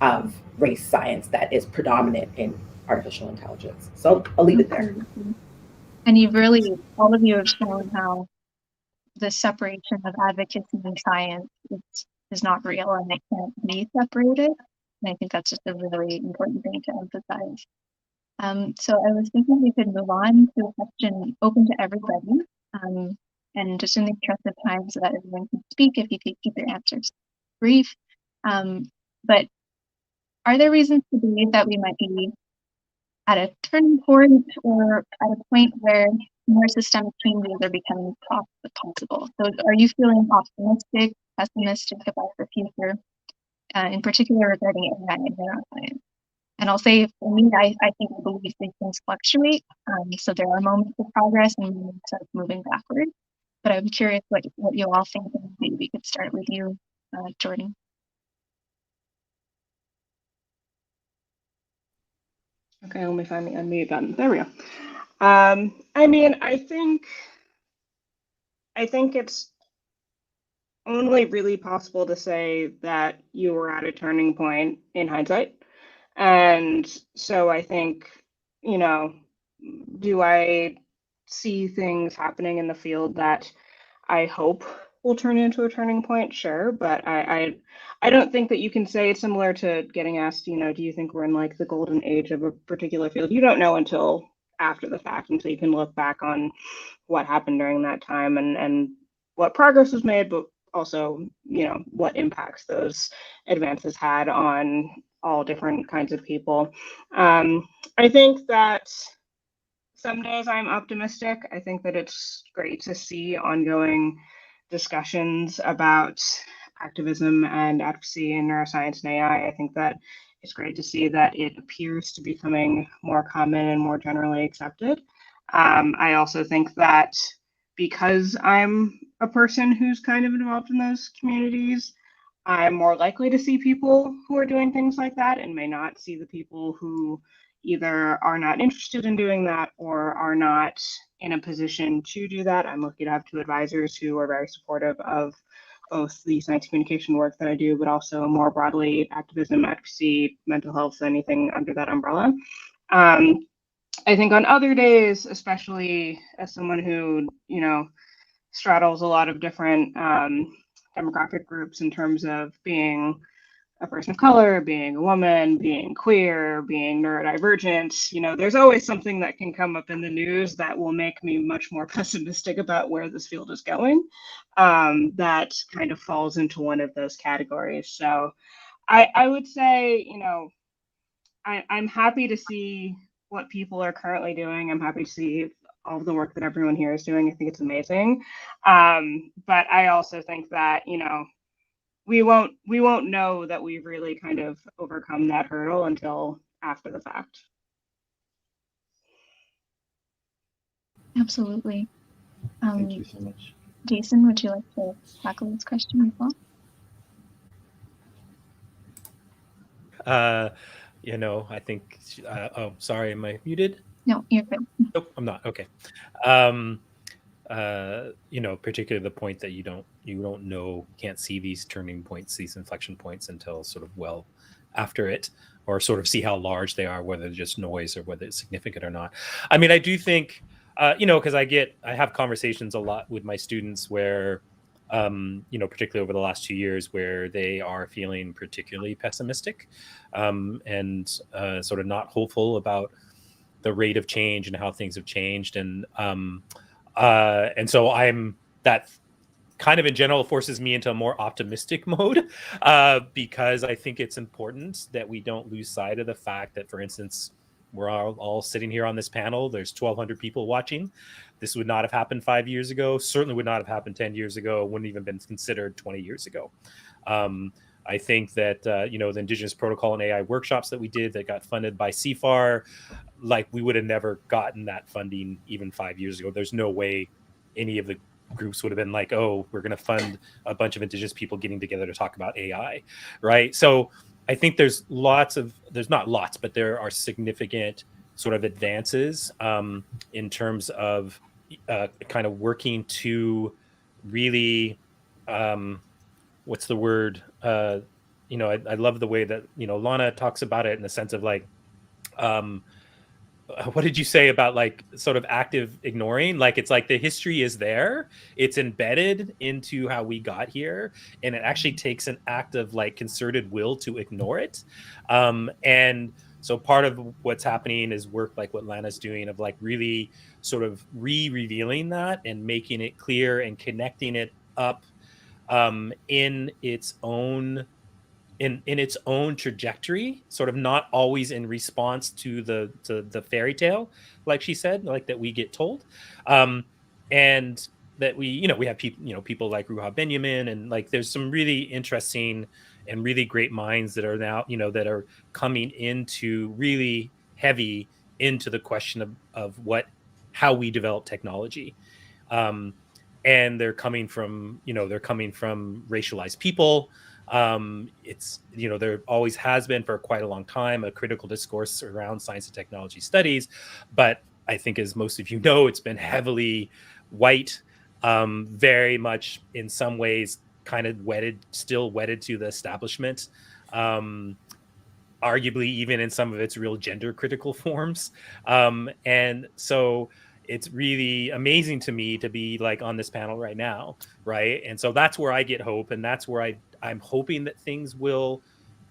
of race science that is predominant in artificial intelligence. So I'll leave it there. And you've really, all of you have shown how the separation of advocacy and science is not real, and it can't be separated. And I think that's just a really important thing to emphasize. So I was thinking we could move on to a question open to everybody. And just in the interest of time, so that everyone can speak, if you could keep your answers brief. But are there reasons to believe that we might be at a turning point, or at a point where more systemic changes are becoming possible? So are you feeling optimistic, pessimistic about the future, in particular regarding AI and neuroscience? And I'll say, for me, I think I believe these things fluctuate. So there are moments of progress and moments of moving backwards. But I'm curious what you all think. Maybe we could start with you, Jordan. Okay, let me find the unmute button. There we go. I mean, I think it's only really possible to say that you were at a turning point in hindsight. And so I think, you know, do I see things happening in the field that I hope will turn into a turning point? Sure, but I don't think that you can say, similar to getting asked, you know, do you think we're in like the golden age of a particular field? You don't know until after the fact, until you can look back on what happened during that time and what progress was made, but also, what impacts those advances had on all different kinds of people. I think that some days I'm optimistic. I think that it's great to see ongoing discussions about activism and advocacy in neuroscience and AI. I think that it's great to see that it appears to be becoming more common and more generally accepted. I also think that because I'm a person who's kind of involved in those communities, I'm more likely to see people who are doing things like that and may not see the people who either are not interested in doing that or are not in a position to do that. I'm lucky to have two advisors who are very supportive of both the science communication work that I do, but also more broadly activism, advocacy, mental health, anything under that umbrella. I think on other days, especially as someone who, straddles a lot of different demographic groups in terms of being a person of color, being a woman, being queer, being neurodivergent, there's always something that can come up in the news that will make me much more pessimistic about where this field is going. That kind of falls into one of those categories. So I would say, I'm happy to see what people are currently doing. I'm happy to see all of the work that everyone here is doing. I think it's amazing. But I also think that, we won't know that we've really kind of overcome that hurdle until after the fact. Absolutely. Thank you so much. Jason, would you like to tackle this question as well? I think, oh, sorry, am I muted? No, you're good. Nope, I'm not. Okay. Particularly the point that you don't know, can't see these turning points, these inflection points until sort of well after it, or sort of see how large they are, whether it's just noise or whether it's significant or not. I mean, I do think, because I have conversations a lot with my students where, particularly over the last 2 years, where they are feeling particularly pessimistic and sort of not hopeful about the rate of change and how things have changed. And so that kind of in general forces me into a more optimistic mode because I think it's important that we don't lose sight of the fact that, for instance, we're all sitting here on this panel. There's 1,200 people watching. This would not have happened 5 years ago. Certainly would not have happened 10 years ago. Wouldn't even been considered 20 years ago. I think that, the Indigenous Protocol and AI workshops that we did that got funded by CFAR, like we would have never gotten that funding even 5 years ago. There's no way any of the groups would have been like, oh, we're going to fund a bunch of Indigenous people getting together to talk about AI, right? So I think there's not lots, but there are significant sort of advances in terms of kind of working to really, what's the word? I love the way that, Lana talks about it in the sense of like, what did you say about like sort of active ignoring? Like, it's like the history is there, it's embedded into how we got here, and it actually takes an act of like concerted will to ignore it. And so part of what's happening is work like what Lana's doing of like really sort of revealing that and making it clear and connecting it up in its own trajectory, sort of not always in response to the fairy tale, like she said, like that we get told, and that we have people like Ruha Benjamin, and like there's some really interesting and really great minds that are now that are coming into really heavy into the question of how we develop technology. And they're coming from racialized people. It's there always has been for quite a long time a critical discourse around science and technology studies, but I think, as most of you know, it's been heavily white, very much in some ways kind of still wedded to the establishment, arguably even in some of its real gender critical forms, and so it's really amazing to me to be like on this panel right now, right? And so that's where I get hope, and that's where I'm hoping that things will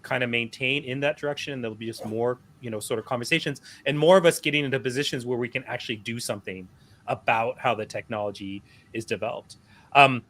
kind of maintain in that direction, and there'll be just more, sort of conversations and more of us getting into positions where we can actually do something about how the technology is developed. On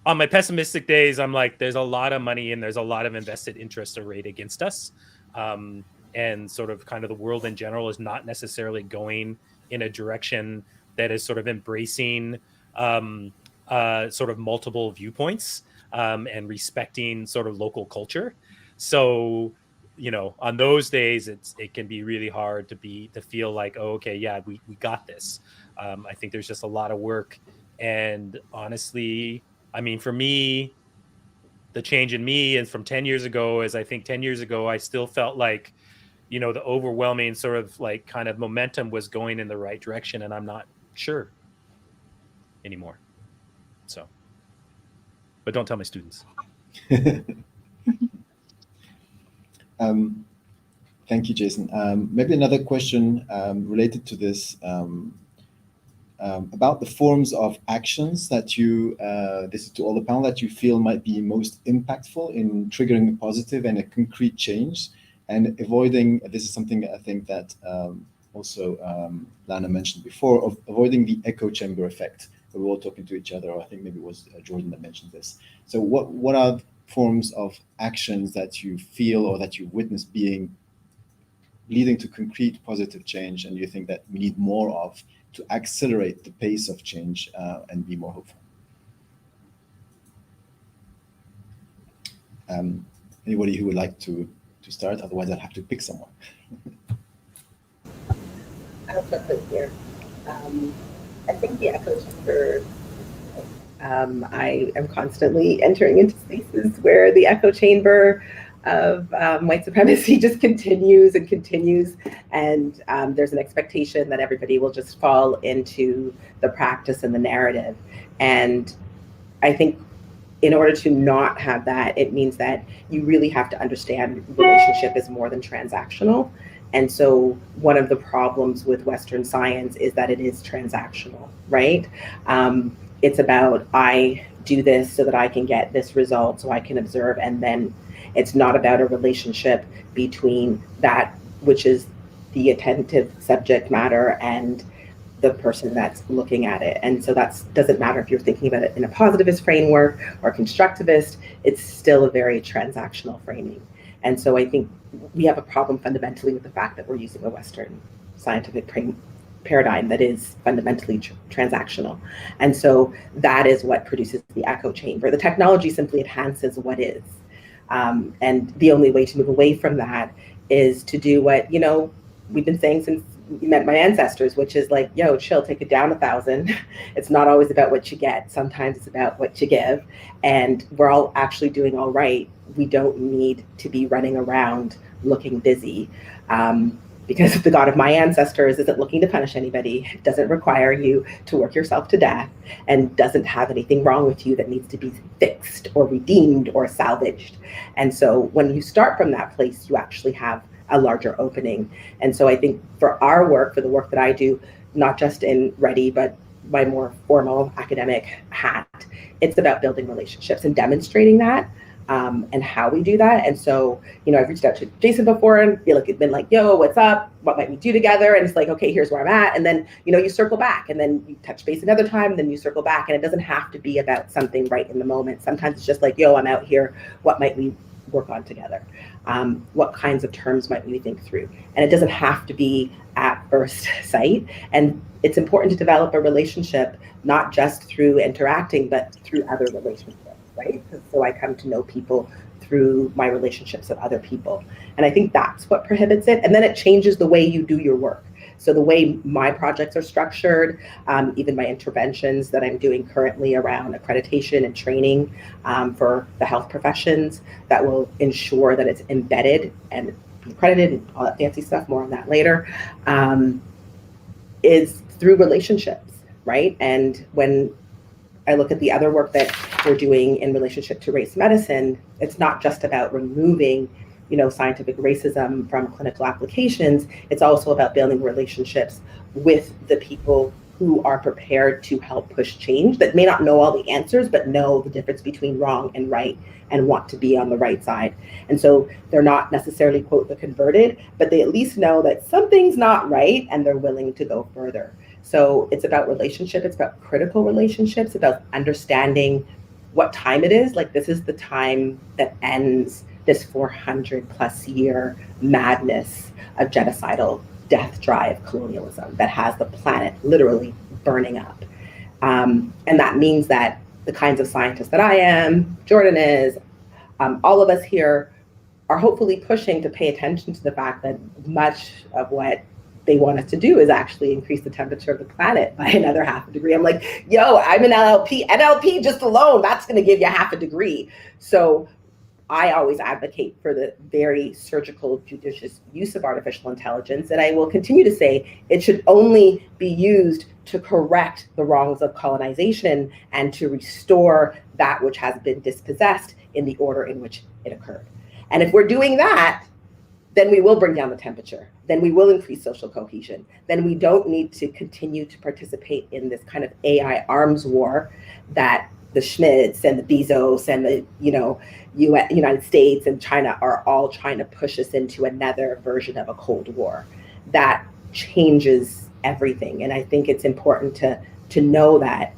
on my pessimistic days, I'm like, there's a lot of money and there's a lot of invested interest arrayed against us. And sort of kind of the world in general is not necessarily going in a direction that is sort of embracing sort of multiple viewpoints and respecting sort of local culture. So, you know, on those days, it can be really hard to feel like, oh, okay, yeah, we got this. I think there's just a lot of work. And honestly, I mean, for me, the change in me and from 10 years ago is I think 10 years ago, I still felt like, you know, the overwhelming sort of like kind of momentum was going in the right direction. And I'm not sure anymore. So, but don't tell my students. Thank you, Jason. Maybe another question related to this about the forms of actions that you, this is to all the panel, that you feel might be most impactful in triggering a positive and a concrete change and avoiding, this is something I think that also Lana mentioned before, of avoiding the echo chamber effect, where we're all talking to each other, or I think maybe it was Jordan that mentioned this. So what are forms of actions that you feel or that you've witnessed leading to concrete positive change, and you think that we need more of to accelerate the pace of change and be more hopeful? Anybody who would like to start? Otherwise, I'll have to pick someone. I'll jump in here. I think the echo chamber, I am constantly entering into spaces where the echo chamber of white supremacy just continues and continues, and there's an expectation that everybody will just fall into the practice and the narrative. And I think in order to not have that, it means that you really have to understand relationship is more than transactional. And so one of the problems with Western science is that it is transactional, right? It's about, I do this so that I can get this result, so I can observe, and then it's not about a relationship between that which is the attentive subject matter and the person that's looking at it. And so that doesn't matter if you're thinking about it in a positivist framework or constructivist, it's still a very transactional framing. And so I think we have a problem fundamentally with the fact that we're using a Western scientific paradigm that is fundamentally transactional. And so that is what produces the echo chamber. The technology simply enhances what is. And the only way to move away from that is to do what, you know, we've been saying since we met my ancestors, which is like, yo, chill, take it down 1,000. It's not always about what you get. Sometimes it's about what you give. And we're all actually doing all right. We don't need to be running around looking busy. Because the God of my ancestors isn't looking to punish anybody, doesn't require you to work yourself to death, and doesn't have anything wrong with you that needs to be fixed or redeemed or salvaged. And so when you start from that place, you actually have a larger opening. And so I think for our work, for the work that I do, not just in Ready, but my more formal academic hat, it's about building relationships and demonstrating that. And how we do that. And so, you know, I've reached out to Jason before and been like, yo, what's up? What might we do together? And it's like, okay, here's where I'm at. And then, you know, you circle back and then you touch base another time, and then you circle back. And it doesn't have to be about something right in the moment. Sometimes it's just like, yo, I'm out here. What might we work on together? What kinds of terms might we think through? And it doesn't have to be at first sight. And it's important to develop a relationship, not just through interacting, but through other relationships. Right? So I come to know people through my relationships with other people. And I think that's what prohibits it. And then it changes the way you do your work. So the way my projects are structured, even my interventions that I'm doing currently around accreditation and training for the health professions that will ensure that it's embedded and be accredited and all that fancy stuff, more on that later, is through relationships, right? And when I look at the other work that we're doing in relationship to race medicine, it's not just about removing, you know, scientific racism from clinical applications. It's also about building relationships with the people who are prepared to help push change, that may not know all the answers, but know the difference between wrong and right and want to be on the right side. And so they're not necessarily, quote, the converted, but they at least know that something's not right and they're willing to go further. So it's about relationship, it's about critical relationships, about understanding what time it is. Like, this is the time that ends this 400+ year madness of genocidal death drive colonialism that has the planet literally burning up. And that means that the kinds of scientists that I am, Jordan is, all of us here are hopefully pushing to pay attention to the fact that much of what they want us to do is actually increase the temperature of the planet by another 0.5 degree. I'm like, yo, I'm an LLP. NLP just alone, that's gonna give you 0.5 degree. So I always advocate for the very surgical, judicious use of artificial intelligence. And I will continue to say it should only be used to correct the wrongs of colonization and to restore that which has been dispossessed in the order in which it occurred. And if we're doing that, then we will bring down the temperature. Then we will increase social cohesion. Then we don't need to continue to participate in this kind of AI arms war that the Schmitz and the Bezos and the United States and China are all trying to push us into another version of a Cold War. That changes everything. And I think it's important to know that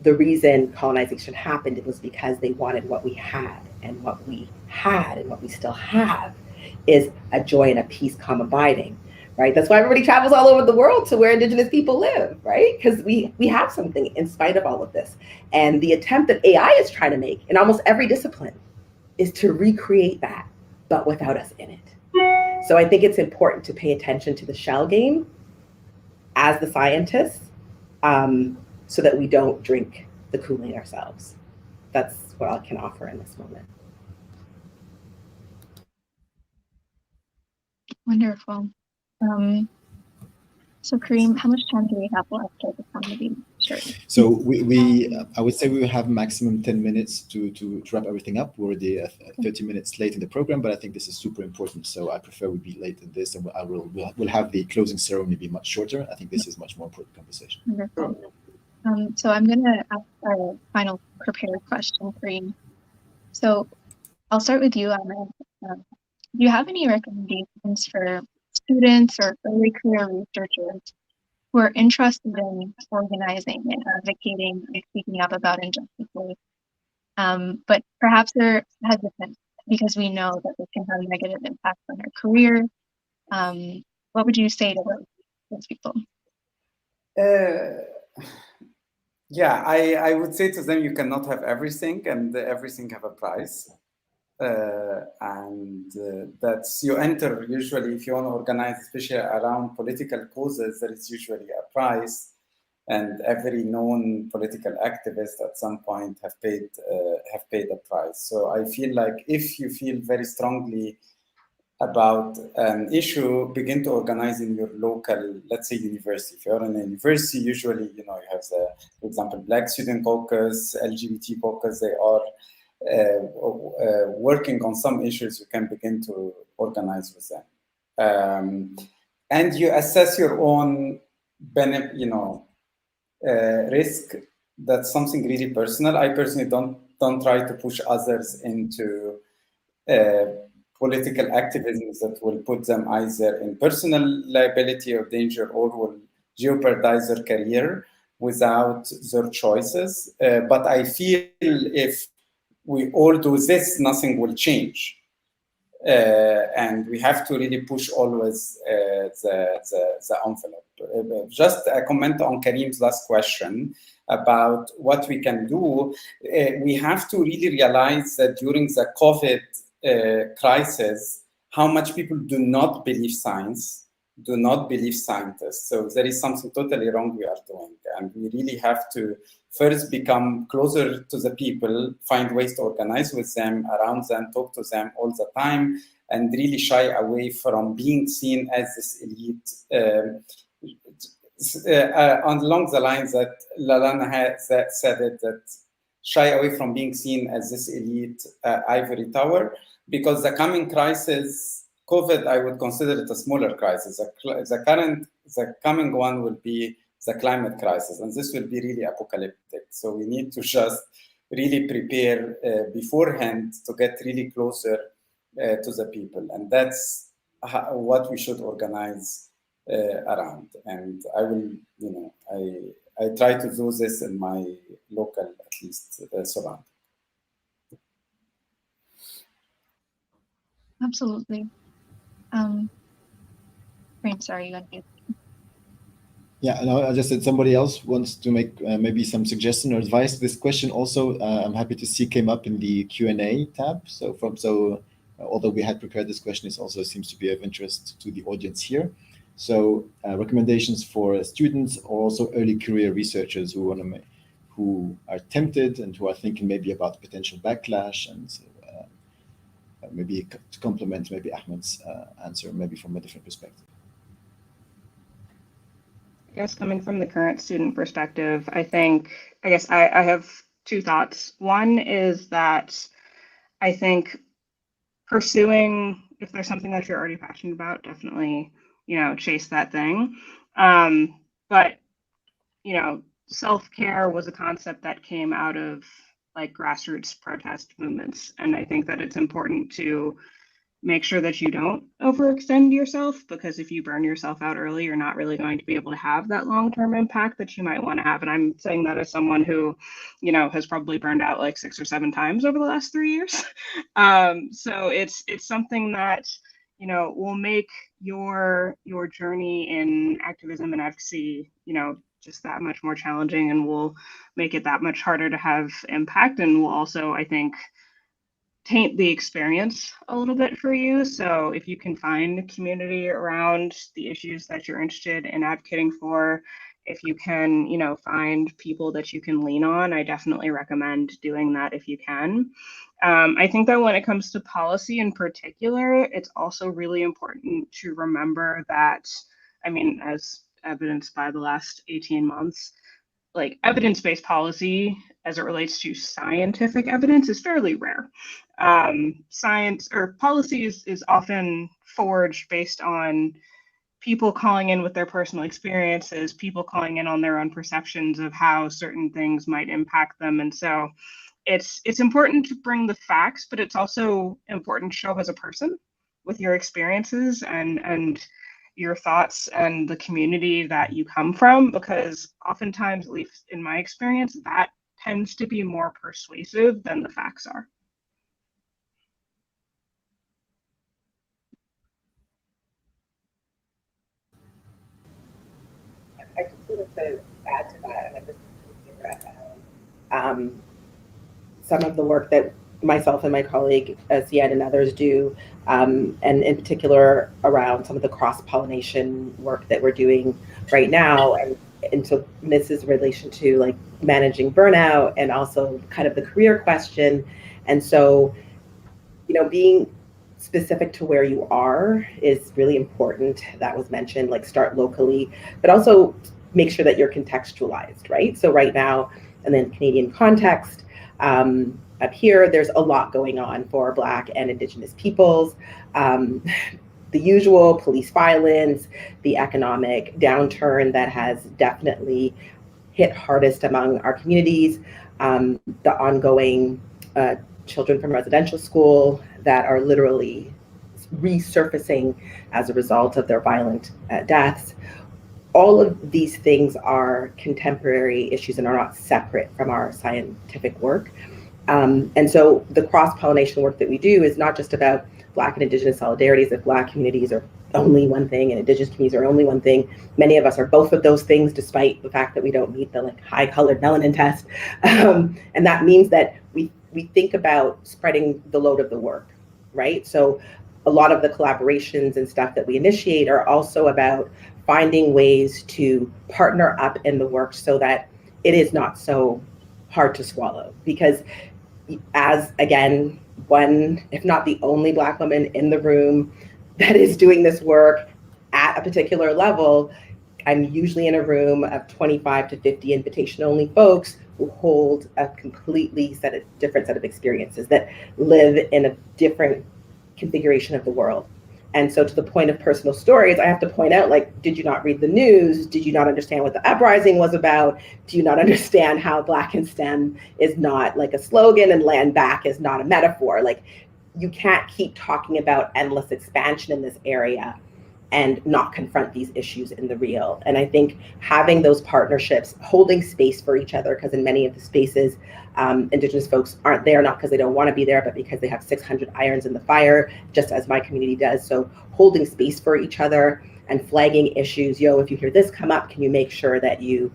the reason colonization happened, it was because they wanted what we had, and what we had and what we still have is a joy and a peace calm abiding, right? That's why everybody travels all over the world to where Indigenous people live, right? Because we have something in spite of all of this. And the attempt that AI is trying to make in almost every discipline is to recreate that, but without us in it. So I think it's important to pay attention to the shell game as the scientists, so that we don't drink the Kool-Aid ourselves. That's what I can offer in this moment. Wonderful. So Karim, how much time do we have left at the time of the Sure. So I would say we will have maximum 10 minutes to wrap everything up. We're already 30 minutes late in the program, but I think this is super important. So I prefer we be late in this, and we'll have the closing ceremony be much shorter. I think this is much more important conversation. Wonderful. So I'm going to ask our final prepared question for you. So I'll start with you, Ahmed. Do you have any recommendations for students or early career researchers who are interested in organizing and advocating and speaking up about injustices, but perhaps they're hesitant because we know that this can have a negative impact on their career? What would you say to those people? Yeah, I would say to them, you cannot have everything, and everything have a price. That's, you enter usually, if you want to organize, especially around political causes, there is usually a price, and every known political activist at some point have paid a price. So I feel like if you feel very strongly about an issue, begin to organize in your local, let's say, university. If you're in a university, usually, you have the, for example, Black Student Caucus, LGBT Caucus, they are working on some issues. You can begin to organize with them. And you assess your own risk. That's something really personal. I personally don't try to push others into political activism that will put them either in personal liability or danger, or will jeopardize their career without their choices. But I feel if we all do this, nothing will change. And we have to really push always the envelope. Just a comment on Karim's last question about what we can do. We have to really realize that during the COVID crisis, how much people do not believe science, do not believe scientists. So there is something totally wrong we are doing. And we really have to first become closer to the people, find ways to organize with them, around them, talk to them all the time, and really shy away from being seen as this elite. Along the lines that LLana has said it, that shy away from being seen as this elite ivory tower, because the coming crisis, COVID, I would consider it a smaller crisis. The coming one will be the climate crisis, and this will be really apocalyptic. So we need to just really prepare beforehand to get really closer to the people, and that's what we should organize around. And I will, I try to do this in my local, at least surround. Absolutely. I'm sorry, you got Yeah, no, I just said somebody else wants to make maybe some suggestion or advice. This question also, I'm happy to see came up in the Q&A tab. So although we had prepared this question, it also seems to be of interest to the audience here. So recommendations for students or also early career researchers who are tempted and who are thinking maybe about potential backlash, and maybe to complement maybe Ahmed's answer, maybe from a different perspective. I guess coming from the current student perspective, I guess I have two thoughts. One is that I think pursuing, if there's something that you're already passionate about, definitely, chase that thing. But, self-care was a concept that came out of like grassroots protest movements. And I think that it's important to make sure that you don't overextend yourself, because if you burn yourself out early, you're not really going to be able to have that long-term impact that you might want to have. And I'm saying that as someone who, has probably burned out like 6 or 7 times over the last 3 years. So it's something that, will make your journey in activism and advocacy, just that much more challenging, and will make it that much harder to have impact, and will also, I think, taint the experience a little bit for you. So if you can find a community around the issues that you're interested in advocating for, if you can, find people that you can lean on, I definitely recommend doing that if you can. I think that when it comes to policy in particular, it's also really important to remember that, as evidenced by the last 18 months, like evidence-based policy as it relates to scientific evidence is fairly rare. Science or policy is often forged based on people calling in with their personal experiences, people calling in on their own perceptions of how certain things might impact them. And so it's important to bring the facts, but it's also important to show up as a person with your experiences and your thoughts and the community that you come from, because oftentimes, at least in my experience, that tends to be more persuasive than the facts are. I just wanted to add to that, and I'm just some of the work that myself and my colleague Ziad and others do, and in particular around some of the cross-pollination work that we're doing right now. And so this is in relation to like managing burnout and also kind of the career question. And so, being specific to where you are is really important. That was mentioned, like start locally, but also make sure that you're contextualized, right? So right now, and then Canadian context, up here, there's a lot going on for Black and Indigenous peoples. The usual police violence, the economic downturn that has definitely hit hardest among our communities, the ongoing children from residential school that are literally resurfacing as a result of their violent deaths. All of these things are contemporary issues and are not separate from our scientific work. And so the cross-pollination work that we do is not just about Black and Indigenous solidarities. If Black communities are only one thing and Indigenous communities are only one thing, many of us are both of those things, despite the fact that we don't meet the like high-colored melanin test. And that means that we think about spreading the load of the work, right? So a lot of the collaborations and stuff that we initiate are also about finding ways to partner up in the work so that it is not so hard to swallow. Because as, again, one, if not the only Black woman in the room that is doing this work at a particular level, I'm usually in a room of 25 to 50 invitation-only folks who hold a completely different set of experiences, that live in a different configuration of the world. And so to the point of personal stories, I have to point out, like, did you not read the news? Did you not understand what the uprising was about? Do you not understand how Black in STEM is not like a slogan and land back is not a metaphor? Like, you can't keep talking about endless expansion in this area and not confront these issues in the real. And I think having those partnerships, holding space for each other, because in many of the spaces, Indigenous folks aren't there, not because they don't want to be there, but because they have 600 irons in the fire, just as my community does. So holding space for each other and flagging issues. Yo, if you hear this come up, can you make sure that you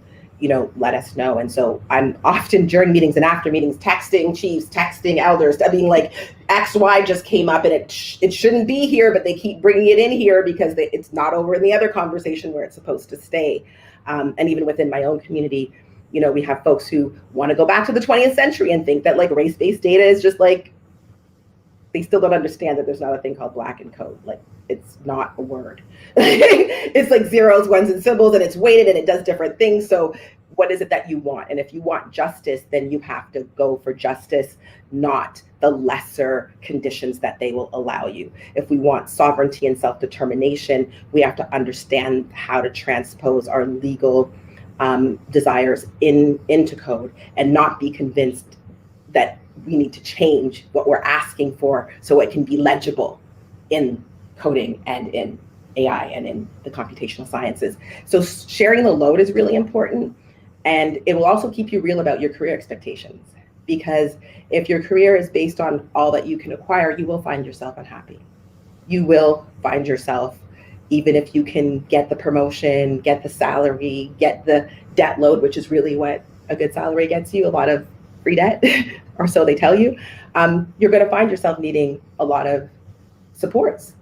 let us know? And so I'm often during meetings and after meetings texting chiefs, texting elders, being like, XY just came up and it shouldn't be here, but they keep bringing it in here because it's not over in the other conversation where it's supposed to stay. And even within my own community, we have folks who want to go back to the 20th century and think that like race-based data is just like, they still don't understand that there's not a thing called black in code. Like, it's not a word. It's like zeros, ones, and symbols, and it's weighted and it does different things. So what is it that you want? And if you want justice, then you have to go for justice, not the lesser conditions that they will allow you. If we want sovereignty and self-determination, we have to understand how to transpose our legal desires into code and not be convinced that we need to change what we're asking for so it can be legible in coding and in AI and in the computational sciences. So sharing the load is really important. And it will also keep you real about your career expectations. Because if your career is based on all that you can acquire, you will find yourself unhappy. You will find yourself, even if you can get the promotion, get the salary, get the debt load, which is really what a good salary gets you, a lot of free debt, or so they tell you, you're going to find yourself needing a lot of supports,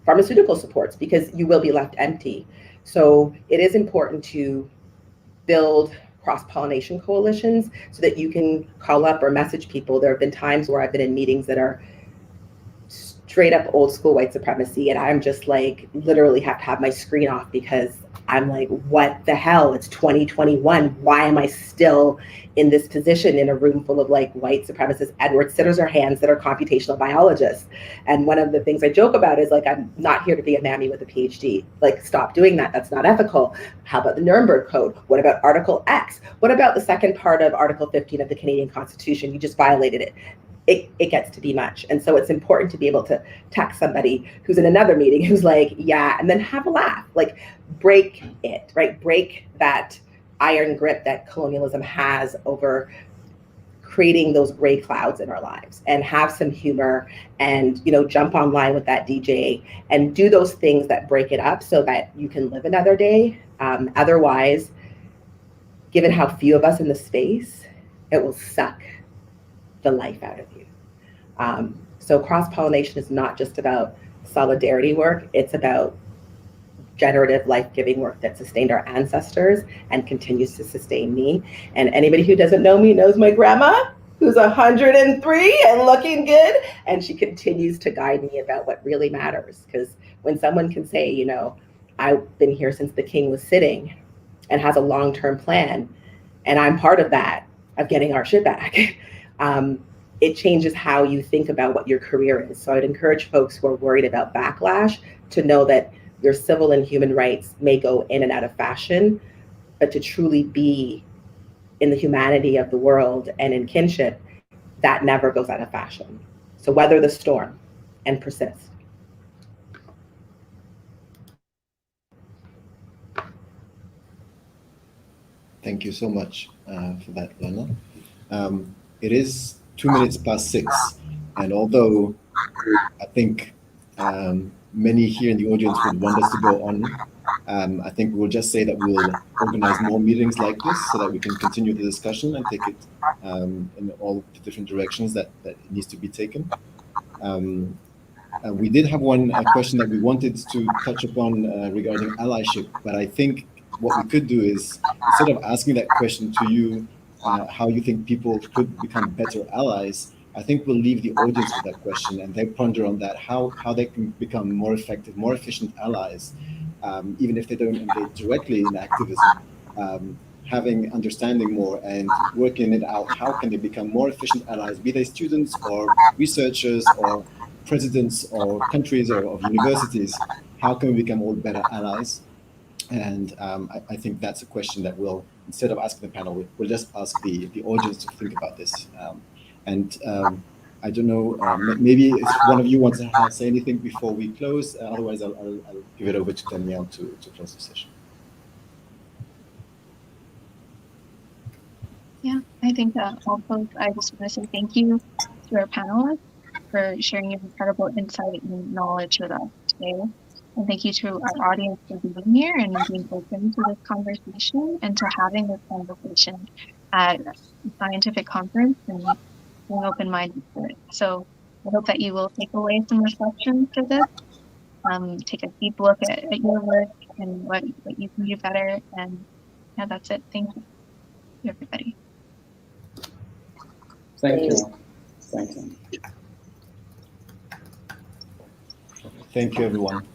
pharmaceutical supports, because you will be left empty. So it is important to build cross-pollination coalitions so that you can call up or message people. There have been times where I've been in meetings that are straight up old school white supremacy, and I'm just like literally have to have my screen off because I'm like, what the hell? It's 2021. Why am I still in this position in a room full of like white supremacist Edward Scissorhands that are computational biologists? And one of the things I joke about is like, I'm not here to be a mammy with a PhD. Like, stop doing that. That's not ethical. How about the Nuremberg Code? What about Article X? What about the second part of Article 15 of the Canadian Constitution? You just violated it. It gets to be much. And so it's important to be able to text somebody who's in another meeting who's like, yeah, and then have a laugh, like break it, right? Break that iron grip that colonialism has over creating those gray clouds in our lives, and have some humor and, jump online with that DJ and do those things that break it up so that you can live another day. Otherwise, given how few of us in the space, it will suck the life out of you. So cross-pollination is not just about solidarity work, it's about generative life-giving work that sustained our ancestors and continues to sustain me. And anybody who doesn't know me knows my grandma, who's 103 and looking good, and she continues to guide me about what really matters. Because when someone can say, I've been here since the king was sitting and has a long-term plan, and I'm part of that, of getting our shit back, it changes how you think about what your career is. So I'd encourage folks who are worried about backlash to know that your civil and human rights may go in and out of fashion, but to truly be in the humanity of the world and in kinship, that never goes out of fashion. So weather the storm and persist. Thank you so much for that, Lana. It is 2 minutes past 6, and although I think many here in the audience would want us to go on, I think we'll just say that we'll organize more meetings like this so that we can continue the discussion and take it in all the different directions that it needs to be taken. We did have one question that we wanted to touch upon regarding allyship, but I think what we could do is, instead of asking that question to you, how you think people could become better allies, I think we'll leave the audience with that question and they ponder on that, how they can become more effective, more efficient allies, even if they don't engage directly in activism, having understanding more and working it out, how can they become more efficient allies, be they students or researchers or presidents or countries or of universities, how can we become all better allies? And I think that's a question that we'll, instead of asking the panel, we'll just ask the audience to think about this. I don't know, maybe if one of you wants to say anything before we close, otherwise I'll give it over to Danielle to close the session. Yeah, I think also I just want to say thank you to our panelists for sharing your incredible insight and knowledge with us today. And thank you to our audience for being here and being open to this conversation and to having this conversation at a scientific conference and being open-minded to it. So I hope that you will take away some reflections for this, take a deep look at your work and what you can do better. And yeah, that's it. Thank you, everybody. Thank you. Thank you. Thank you, everyone.